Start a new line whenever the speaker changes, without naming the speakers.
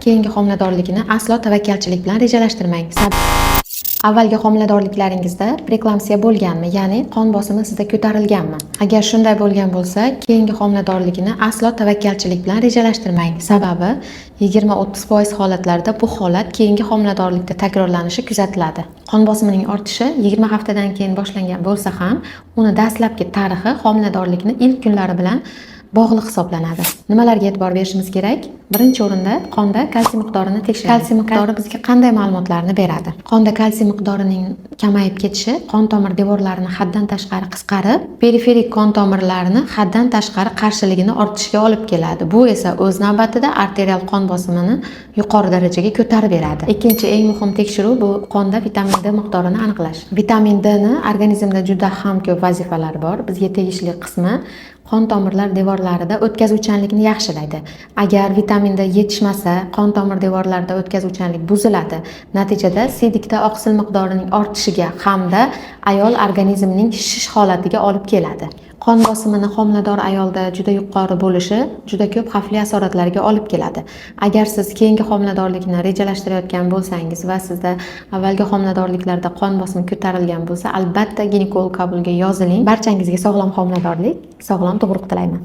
keyingi homiladorlikni aslo tavakkalchilik bilan rejalashtirmang. Avvalgi homiladorliklaringizda preeklamsiya bo'lganmi, ya'ni qon bosimi sizda ko'tarilganmi? Agar shunday bo'lgan bo'lsa, keyingi homiladorlikni aslo tavakkalchilik bilan rejalashtirmang. Sababi 20-30% holatlarda bu holat keyingi homiladorlikda takrorlanishi kuzatiladi. Qon bosimining ortishi 20 haftadan keyin boshlangan bo'lsa ham, uni dastlabki tarixi homiladorlikni ilk kunlari bilan bog'liq hisoblanadi. Nimalarga e'tibor berishimiz kerak? Birinchi o'rinda qonda kalsiy miqdorini tekshiramiz. Kalsiy miqdori bizga qanday ma'lumotlarni beradi? Qonda kalsiy miqdorining kamayib ketishi qon tomir devorlarini haddan tashqari qisqarib, periferik qon tomirlarini haddan tashqari qarshiligini ortishiga olib keladi. Bu esa o'z navbatida arterial qon bosimini yuqori darajaga ko'tarib beradi. Ikkinchi eng muhim tekshiruv bu qonda vitamin D miqdorini aniqlash. Vitamin D ni organizmda juda ham ko'p vazifalari bor. Bizga tegishli qismi qon tomirlar devorlarida o'tkazuvchanlikni yaxshilaydi. Agar vitamin D yetishmasa, qon tomir devorlarida o'tkazuvchanlik buziladi. Natijada siydikda oqsil miqdorining ortishiga hamda ayol organizmining shishish holatiga olib keladi. Qon bosimini homilador ayolda juda yuqori bo'lishi juda ko'p xavfli asoratlarga olib keladi. Agar siz keyingi homiladorlikni rejalashtirayotgan bo'lsangiz va sizda avvalgi homiladorliklarda qon bosimi ko'tarilgan bo'lsa, albatta ginekolog qabuliga yoziling. Barchangizga sog'lom homiladorlik, sog'lom tug'ruq tilayman.